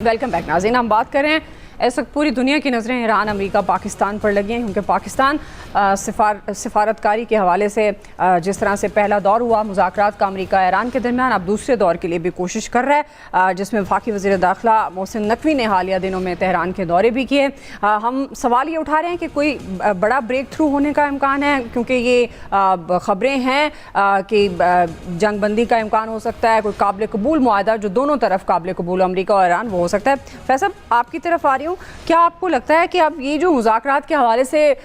Welcome back नाज़रीन। हम बात कर रहे हैं इस वक्त पूरी दुनिया की नज़रें ईरान, अमेरिका, पाकिस्तान पर लगी हैं क्योंकि पाकिस्तान सिफारतकारी के हवाले से जिस तरह से पहला दौर हुआ मुज़ाकरात का अमेरिका ईरान के दरमियान, अब दूसरे दौर के लिए भी कोशिश कर रहा है, जिसमें वफाकी वज़ीर दाखिला मोहसिन नकवी ने हालिया दिनों में तेहरान के दौरे भी किए। हम सवाल ये उठा रहे हैं कि कोई बड़ा ब्रेक थ्रू होने का इम्कान है, क्योंकि ये ख़बरें हैं कि जंग बंदी का इम्कान हो सकता है, कोई काबिल कबूल मुआहदा जो दोनों तरफ काबिल कबूल अमेरिका और ईरान वो हो सकता है। फैसल, आपकी तरफ आ रही हूँ, क्या आपको लगता है कि अब ये जो मुज़ाकरात के हवाले से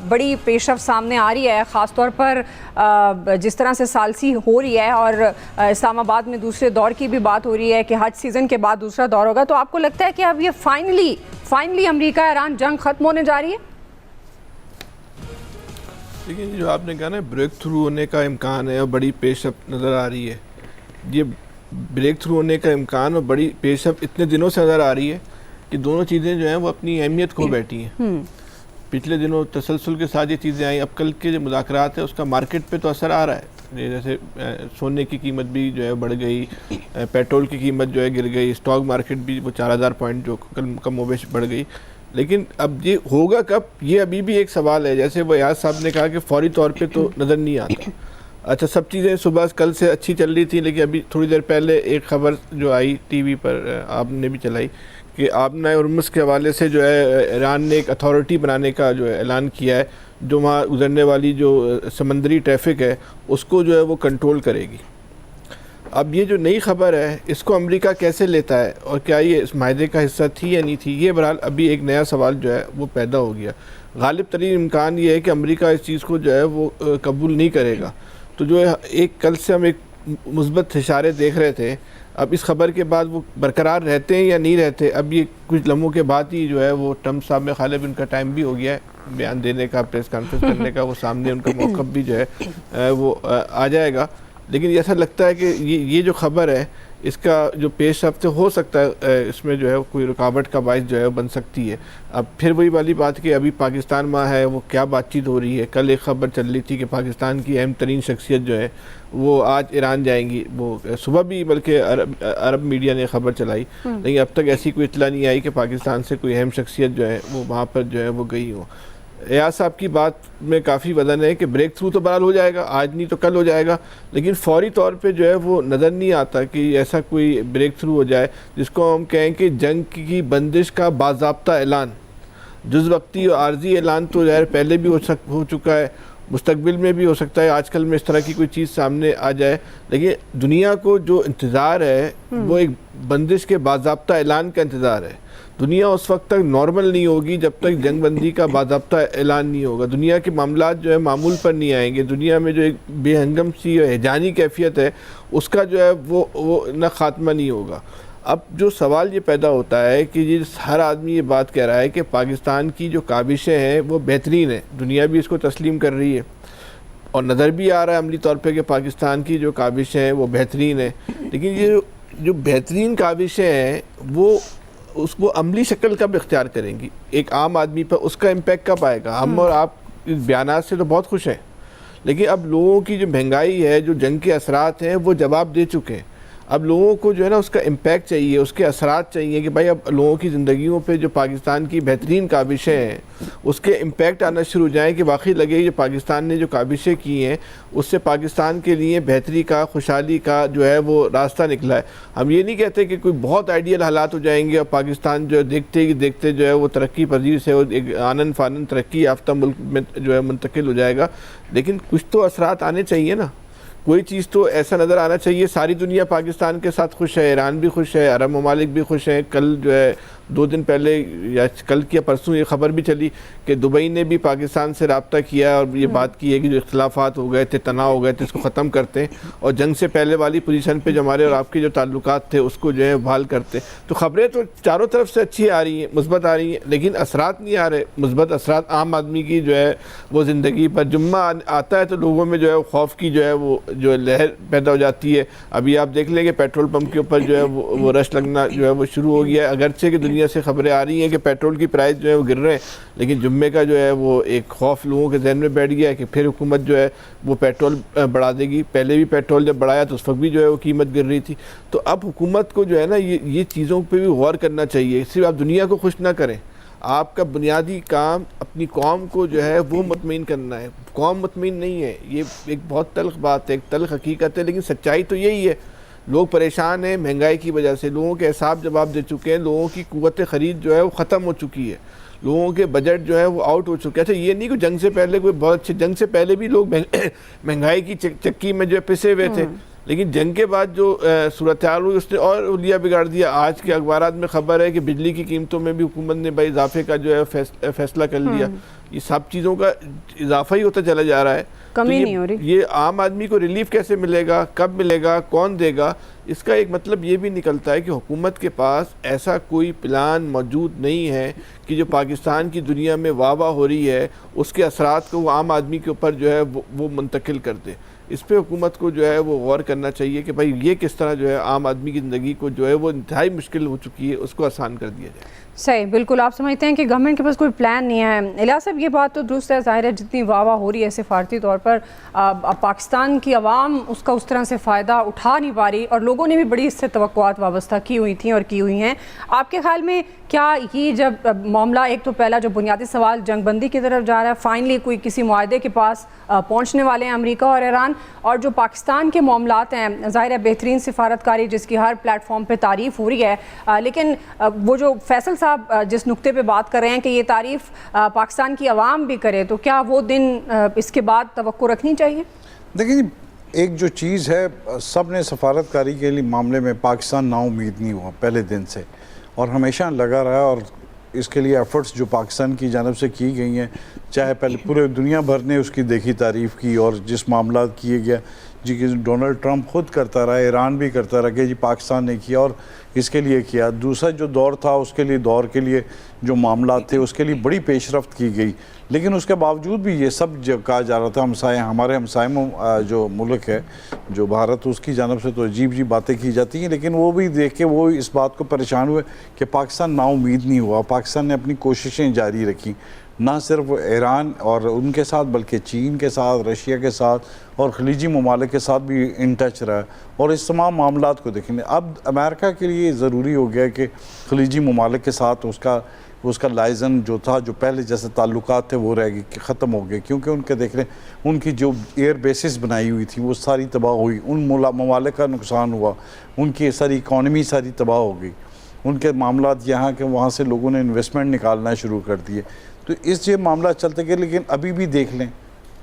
बड़ी पेशरफ्त सामने आ रही है, ख़ास तौर पर जिस तरह से सालसी हो रही है और इस्लामाबाद में दूसरे दौर की भी बात हो रही है कि हज सीज़न के बाद दूसरा दौर होगा, तो आपको लगता है कि अब ये फाइनली अमेरिका ईरान जंग ख़त्म होने जा रही है? लेकिन जो आपने कहा ना ब्रेक थ्रू होने का इम्कान है और बड़ी पेशरफ्त नज़र आ रही है, ये ब्रेक थ्रू होने का इम्कान और बड़ी पेशरफ्त इतने दिनों से नज़र आ रही है कि दोनों चीज़ें जो हैं वो अपनी अहमियत खो बैठी हैं। पिछले दिनों तसलसल के साथ ये चीज़ें आई, अब कल के जो मुज़ाकरात है उसका मार्केट पे तो असर आ रहा है। जैसे सोने की कीमत भी जो है बढ़ गई, पेट्रोल की कीमत जो है गिर गई, स्टॉक मार्केट भी वो 4000 पॉइंट जो कल कमोबेश बढ़ गई। लेकिन अब ये होगा कब, ये अभी भी एक सवाल है। जैसे वो याद साहब ने कहा कि फ़ौरी तौर पर तो नज़र नहीं आता। अच्छा, सब चीज़ें सुबह कल से अच्छी चल रही थी, लेकिन अभी थोड़ी देर पहले एक ख़बर जो आई टीवी पर, आपने भी चलाई, कि आबना उर्मुस के हवाले से जो है ईरान ने एक अथॉरिटी बनाने का जो है ऐलान किया है, जो वहाँ गुजरने वाली जो समंदरी ट्रैफिक है उसको जो है वो कंट्रोल करेगी। अब ये जो नई खबर है इसको अमेरिका कैसे लेता है और क्या ये इस माहदे का हिस्सा थी या नहीं थी, ये बहरहाल अभी एक नया सवाल जो है वो पैदा हो गया। गालिब तरीन इम्कान ये है कि अमेरिका इस चीज़ को जो है वो कबूल नहीं करेगा। तो जो है एक कल से हम एक मुस्बत इशारे देख रहे थे, अब इस खबर के बाद वो बरकरार रहते हैं या नहीं रहते, अब ये कुछ लम्हों के बाद ही जो है वो ट्रम्प साहब में गालिब उनका टाइम भी हो गया है बयान देने का, प्रेस कॉन्फ्रेंस करने का, वो सामने उनका मौक़िफ़ भी जो है वो आ जाएगा। लेकिन ऐसा लगता है कि ये जो खबर है इसका जो पेश रफ्त हो सकता है इसमें जो है कोई रुकावट का बायस जो है बन सकती है। अब फिर वही वाली बात कि अभी पाकिस्तान में है वो क्या बातचीत हो रही है। कल एक ख़बर चल रही थी कि पाकिस्तान की अहम तरीन शख्सियत जो है वो आज ईरान जाएंगी, वो सुबह भी बल्कि अरब मीडिया ने ख़बर चलाई, लेकिन अब तक ऐसी कोई इत्तला नहीं आई कि पाकिस्तान से कोई अहम शख्सियत जो है वो वहाँ पर जो है वो गई हो। एयाज साहब की बात में काफ़ी वजन है कि ब्रेक थ्रू तो बहरहाल हो जाएगा, आज नहीं तो कल हो जाएगा, लेकिन फ़ौरी तौर पे जो है वो नज़र नहीं आता कि ऐसा कोई ब्रेक थ्रू हो जाए जिसको हम कहें कि जंग की बंदिश का बाज़ाब्ता ऐलान। जुज़ वक्ती और आर्जी ऐलान तो ज़ाहिर पहले भी हो चुका है, मुस्तकबिल में भी हो सकता है, आजकल में इस तरह की कोई चीज़ सामने आ जाए, लेकिन दुनिया को जो इंतज़ार है वो एक बंदिश के बाज़ाब्ता ऐलान का इंतज़ार है। दुनिया उस वक्त तक नॉर्मल नहीं होगी जब तक जंग बंदी का बाज़ाब्ता ऐलान नहीं होगा। दुनिया के मामलात जो है मामूल पर नहीं आएंगे। दुनिया में जो एक बेहंगम सी हैजानी कैफियत है उसका जो है वो न ख़ात्मा नहीं होगा। अब जो सवाल ये पैदा होता है कि ये हर आदमी ये बात कह रहा है कि पाकिस्तान की जो काबिशें हैं वो बेहतरीन है, दुनिया भी इसको तस्लीम कर रही है और नज़र भी आ रहा है अमली तौर पे कि पाकिस्तान की जो काबिशें हैं वो बेहतरीन है। लेकिन ये जो बेहतरीन काबिशें हैं वो उसको अमली शक्ल कब इख्तियार करेंगी, एक आम आदमी पर उसका इम्पेक्ट कब आएगा। हम और आप इस बयानात से तो बहुत खुश हैं, लेकिन अब लोगों की जो महंगाई है, जो जंग के असरात हैं वो जवाब दे चुके हैं। अब लोगों को जो है ना उसका इम्पैक्ट चाहिए, उसके असरात चाहिए कि भाई अब लोगों की ज़िंदगियों पे जो पाकिस्तान की बेहतरीन काबिशें हैं उसके इम्पैक्ट आना शुरू हो जाएँ कि वाकई लगे जो पाकिस्तान ने जो काबिशें की हैं उससे पाकिस्तान के लिए बेहतरी का, खुशहाली का जो है वो रास्ता निकला है। हम ये नहीं कहते कि कोई बहुत आइडियल हालात हो जाएंगे और पाकिस्तान जो है देखते ही देखते जो है वो तरक्की पजीर से एक आनन फानन तरक्की याफ्ता मुल्क में जो है मुंतकिल हो जाएगा, लेकिन कुछ तो असरात आने चाहिए ना। कोई चीज़ तो ऐसा नज़र आना चाहिए। सारी दुनिया पाकिस्तान के साथ खुश है, ईरान भी खुश है, अरब ममालिक भी खुश हैं। कल जो है 2 दिन पहले या कल की परसों ये ख़बर भी चली कि दुबई ने भी पाकिस्तान से रब्ता किया और ये बात की है कि जो इख्तलाफात हो गए थे, तनाव हो गए थे, इसको ख़त्म करते हैं और जंग से पहले वाली पोजीशन पे जो हमारे और आपके जो ताल्लुकात थे उसको जो है बहाल करते। तो ख़बरें तो चारों तरफ से अच्छी आ रही हैं, मुस्बत आ रही हैं, लेकिन असरात नहीं आ रहे मुस्बत असरात आम आदमी की जो है वो ज़िंदगी पर। जुम्मा आता है तो लोगों में जो है खौफ की जो है वो जो लहर पैदा हो जाती है। अभी आप देख लेंगे पेट्रोल पम्प के ऊपर जो है वो रश लगना जो है वो शुरू हो गया है, अगरचे कि दुनिया दुनिया से खबरें आ रही हैं कि पेट्रोल की प्राइस जो है वो गिर रहे हैं, लेकिन जुम्मे का जो है वो एक खौफ लोगों के जहन में बैठ गया है कि फिर हुकूमत जो है वो पेट्रोल बढ़ा देगी। पहले भी पेट्रोल जब बढ़ाया तो उस वक्त भी जो है वो कीमत गिर रही थी। तो अब हुकूमत को जो है ना ये चीज़ों पर भी गौर करना चाहिए। सिर्फ आप दुनिया को खुश ना करें, आपका बुनियादी काम अपनी कौम को जो है वो मुतमईन करना है। कौम मुतमईन नहीं है, ये एक बहुत तल्ख बात है, एक तल्ख हकीकत है, लेकिन सच्चाई तो यही है। लोग परेशान हैं महंगाई की वजह से, लोगों के हिसाब जवाब दे चुके हैं, लोगों की कुव्वत ख़रीद जो है वो ख़त्म हो चुकी है, लोगों के बजट जो है वो आउट हो चुके हैं। अच्छा ये नहीं कि जंग से पहले कोई बहुत अच्छे, जंग से पहले भी लोग महंगाई की चक्की में जो है पिसे हुए थे, लेकिन जंग के बाद जो सूरत हाल हुई उसने और उलिया बिगाड़ दिया। आज के अखबारात में खबर है कि बिजली की कीमतों में भी हुकूमत ने भाई इजाफे का जो है फैसला कर लिया। ये सब चीज़ों का इजाफा ही होता चला जा रहा है, कमी तो नहीं हो रही। ये आम आदमी को रिलीफ कैसे मिलेगा, कब मिलेगा, कौन देगा, इसका एक मतलब ये भी निकलता है कि हुकूमत के पास ऐसा कोई प्लान मौजूद नहीं है कि जो पाकिस्तान की दुनिया में वाह वाह हो रही है उसके असरात को वो आम आदमी के ऊपर जो है वो मुंतकिल कर दे। इस पर हुकूमत को जो है वो गौर करना चाहिए कि भाई ये किस तरह जो है आम आदमी की ज़िंदगी को जो है वो इंतहाई मुश्किल हो चुकी है उसको आसान कर दिया जाए। सही, बिल्कुल आप समझते हैं कि गवर्नमेंट के पास कोई प्लान नहीं है। इलियास साहब ये बात तो दुरुस्त है, ज़ाहिर है जितनी वाह वाह हो रही है सिफारती तौर पर पाकिस्तान की आवाम उसका उस तरह से फ़ायदा उठा नहीं पा रही और लोगों ने भी बड़ी इससे तवक्कुआत वाबस्ता की हुई थी और की हुई हैं। आपके ख्याल में क्या ये जब मामला, एक तो पहला जो बुनियादी सवाल जंगबंदी की तरफ जा रहा है, फाइनली कोई किसी मुआहदे के पास पहुँचने वाले हैं अमेरिका और ईरान, और जो पाकिस्तान के मामलात हैं ज़ाहिर है बेहतरीन सिफारतकारी जिसकी हर प्लेटफॉर्म पर तारीफ़ हो रही है, लेकिन वो जो फैसल साहब जिस नुक्ते पे बात कर रहे हैं कि ये तारीफ़ पाकिस्तान की आवाम भी करे, तो क्या वो दिन इसके बाद तवक्को रखनी चाहिए? देखिए, एक जो चीज़ है, सब ने सफारतकारी के लिए मामले में पाकिस्तान नाउम्मीद नहीं हुआ पहले दिन से और हमेशा लगा रहा, और इसके लिए एफ़र्ट्स जो पाकिस्तान की जानब से की गई हैं, चाहे पहले पूरे दुनिया भर ने उसकी देखी तारीफ़ की और जिस मामला किए गया जी कि डोनाल्ड ट्रंप खुद करता रहा, ईरान भी करता रहा कि जी पाकिस्तान ने किया और इसके लिए किया। दूसरा जो दौर था उसके लिए, दौर के लिए जो मामला थे उसके लिए बड़ी पेशरफ्त की गई, लेकिन उसके बावजूद भी ये सब जो कहा जा रहा था, हमारे हमसाए जो मुल्क है जो भारत, उसकी जानब से तो अजीब अजीब बातें की जाती हैं, लेकिन वो भी देख के वो इस बात को परेशान हुए कि पाकिस्तान नाउम्मीद नहीं हुआ। पाकिस्तान ने अपनी कोशिशें जारी रखी, ना सिर्फ ईरान और उनके साथ बल्कि चीन के साथ, रशिया के साथ और खलीजी ममालिक के साथ भी इन टच रहा है और इस तमाम मामलात को देखेंगे। अब अमेरिका के लिए ज़रूरी हो गया कि खलीजी ममालिक के साथ उसका लाइजन जो था, जो पहले जैसे ताल्लुकात थे वो रह गए, ख़त्म हो गए, क्योंकि उनके देख लें उनकी जो एयर बेसिस बनाई हुई थी वो सारी तबाह हुई, उन ममालिक का नुकसान हुआ, उनकी सारी इकॉनमी सारी तबाह हो गई, उनके मामलात यहाँ के वहाँ से लोगों ने इन्वेस्टमेंट निकालना शुरू कर दिए। तो ये मामला चलते गए, लेकिन अभी भी देख लें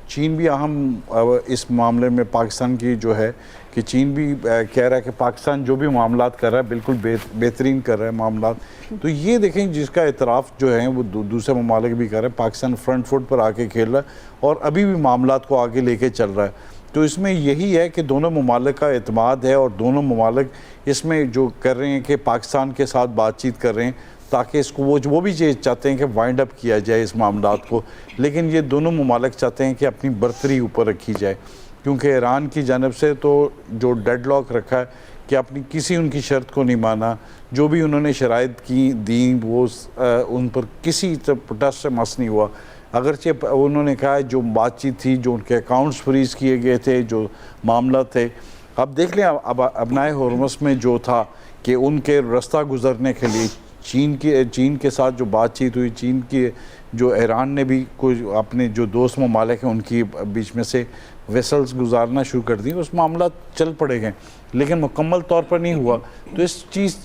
चीन भी अहम इस मामले में पाकिस्तान की जो है कि चीन भी कह रहा है कि पाकिस्तान जो भी मामलात कर रहा है बिल्कुल बेहतरीन कर रहा है मामलात। तो ये देखें जिसका इतराफ़ जो है वो दूसरे ममालिक भी कर रहे हैं, पाकिस्तान फ्रंट फुट पर आके खेल रहा है और अभी भी मामलात को आगे लेके चल रहा है। तो इसमें यही है कि दोनों ममालिक का एतमाद है और दोनों ममालिक इसमें जो कर रहे हैं कि पाकिस्तान के साथ बातचीत कर रहे हैं ताकि इसको वो भी चाहते हैं कि वाइंड अप किया जाए इस मामलात को, लेकिन ये दोनों ममालिक चाहते हैं कि अपनी बर्तरी ऊपर रखी जाए, क्योंकि ईरान की जानब से तो जो डेडलॉक रखा है कि अपनी किसी उनकी शर्त को नहीं माना, जो भी उन्होंने शराइत की दी वो उन पर किसी प्रोटेस्ट से मस नहीं हुआ। अगरचे उन्होंने कहा जो बातचीत थी, जो उनके अकाउंट्स फ्रीज किए गए थे, जो मामला थे, अब देख लें अब अबनाए हुर्मुज़ में जो था कि उनके रास्ता गुजरने के लिए चीन के साथ जो बातचीत हुई, चीन की जो ईरान ने भी कुछ अपने जो दोस्त ममालिक हैं उनकी बीच में से वेसल्स गुजारना शुरू कर दी, उस मामला चल पड़े गए, लेकिन मुकम्मल तौर पर नहीं हुआ। तो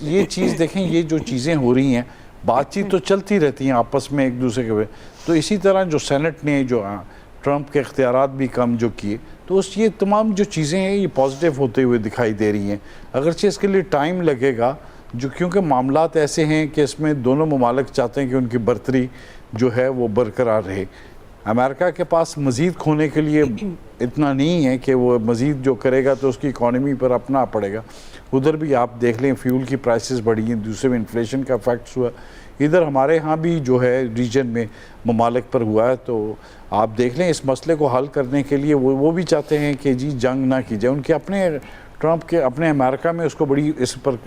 ये चीज़ देखें, ये जो चीज़ें हो रही हैं, बातचीत तो चलती रहती हैं आपस में एक दूसरे के। तो इसी तरह जो सेनेट ने जो ट्रंप के इख्तियारात भी कम जो किए, तो ये तमाम जो चीज़ें हैं ये पॉजिटिव होते हुए दिखाई दे रही हैं, अगरचे इसके लिए टाइम लगेगा, जो क्योंकि मामलात ऐसे हैं कि इसमें दोनों ममालिक चाहते हैं कि उनकी बर्तरी जो है वो बरकरार रहे। अमेरिका के पास मज़ीद खोने के लिए इतना नहीं है कि वो मज़ीद जो करेगा तो उसकी इकॉनमी पर अपना पड़ेगा। उधर भी आप देख लें फ्यूल की प्राइसेस बढ़ी हैं, दूसरे में इन्फ्लेशन का इफेक्ट हुआ, इधर हमारे यहाँ भी जो है रीजन में ममालिक पर हुआ है। तो आप देख लें इस मसले को हल करने के लिए वो भी चाहते हैं कि जी जंग ना की जाए, उनके अपने ट्रंप के अपने अमेरिका में उसको बड़ी इस पर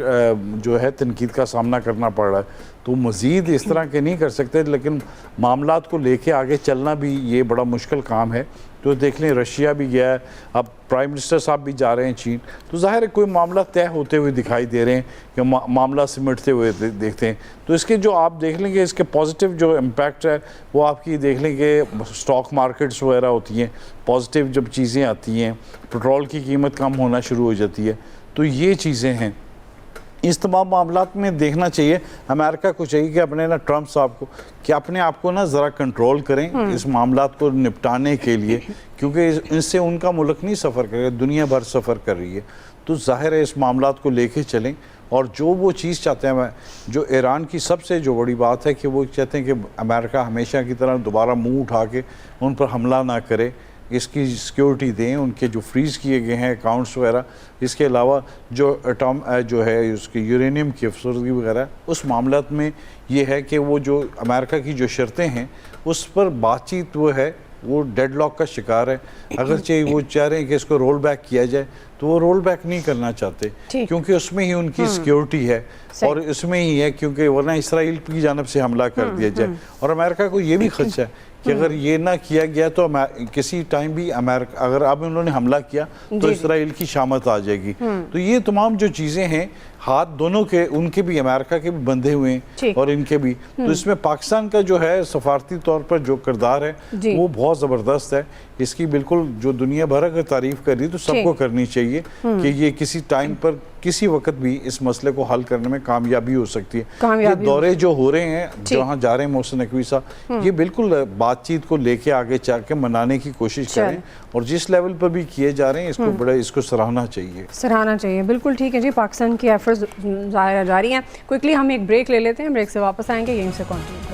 जो है तनकीद का सामना करना पड़ रहा है। तो मज़ीद इस तरह के नहीं कर सकते, लेकिन मामलात को लेके आगे चलना भी ये बड़ा मुश्किल काम है। तो देख लें रशिया भी गया है, अब प्राइम मिनिस्टर साहब भी जा रहे हैं चीन, तो ज़ाहिर है कोई मामला तय होते हुए दिखाई दे रहे हैं कि मामला सिमटते हुए देखते हैं। तो इसके जो आप देख लेंगे इसके पॉजिटिव जो इम्पैक्ट है वो आपकी देख लेंगे स्टॉक मार्केट्स वगैरह होती हैं, पॉजिटिव जब चीज़ें आती हैं, पेट्रोल की कीमत कम होना शुरू हो जाती है। तो ये चीज़ें हैं, इस तमाम मामलात में देखना चाहिए अमेरिका को चाहिए कि अपने ना ट्रंप साहब को कि अपने आप को ना ज़रा कंट्रोल करें इस मामलात को निपटाने के लिए, क्योंकि इनसे उनका मुल्क नहीं सफ़र करेगा, दुनिया भर सफ़र कर रही है। तो जाहिर है इस मामलात को लेके चलें, और जो वो चीज़ चाहते हैं, जो ईरान की सबसे जो बड़ी बात है कि वो चाहते हैं कि अमेरिका हमेशा की तरह दोबारा मुँह उठा के उन पर हमला ना करे, इसकी सिक्योरिटी दें, उनके जो फ्रीज़ किए गए हैं अकाउंट्स वगैरह, इसके अलावा जो है उसकी यूरेनियम की अफसरदगी वगैरह, उस मामलात में ये है कि वो जो अमेरिका की जो शर्तें हैं उस पर बातचीत वो है वो डेडलॉक का शिकार है। अगर चाहिए वो चाह रहे हैं कि इसको रोल बैक किया जाए तो वो रोल बैक नहीं करना चाहते, क्योंकि उसमें ही उनकी सिक्योरिटी है और इसमें ही है, क्योंकि वरना इसराइल की जानब से हमला कर दिया जाए। और अमेरिका को ये भी खदशा है कि अगर ये ना किया गया तो किसी टाइम भी अमेरिका, अगर अब उन्होंने हमला किया तो इसराइल की शामत आ जाएगी। तो ये तमाम जो चीज़ें हैं, हाथ दोनों के, उनके भी, अमेरिका के भी बंधे हुए हैं और इनके भी। तो इसमें पाकिस्तान का जो है सफारती तौर पर जो किरदार है वो बहुत ज़बरदस्त है। इसकी बिल्कुल जो दुनिया भर अगर तारीफ़ कर रही तो सबको करनी चाहिए कि ये किसी टाइम पर किसी वक्त भी इस मसले को हल करने में कामयाबी हो सकती है। ये दौरे जो हो रहे हैं जहाँ जा रहे हैं मोहसिन नकवी साहब, ये बिल्कुल बातचीत को लेके आगे चल के मनाने की कोशिश करें, और जिस लेवल पर भी किए जा रहे हैं इसको बड़ा इसको सराहना चाहिए। बिल्कुल ठीक है जी, पाकिस्तान की एफर्ट्स जारी हैं। क्विकली हम एक ब्रेक ले लेते हैं, ब्रेक से वापस आएंगे, यहीं से कंटिन्यू करेंगे।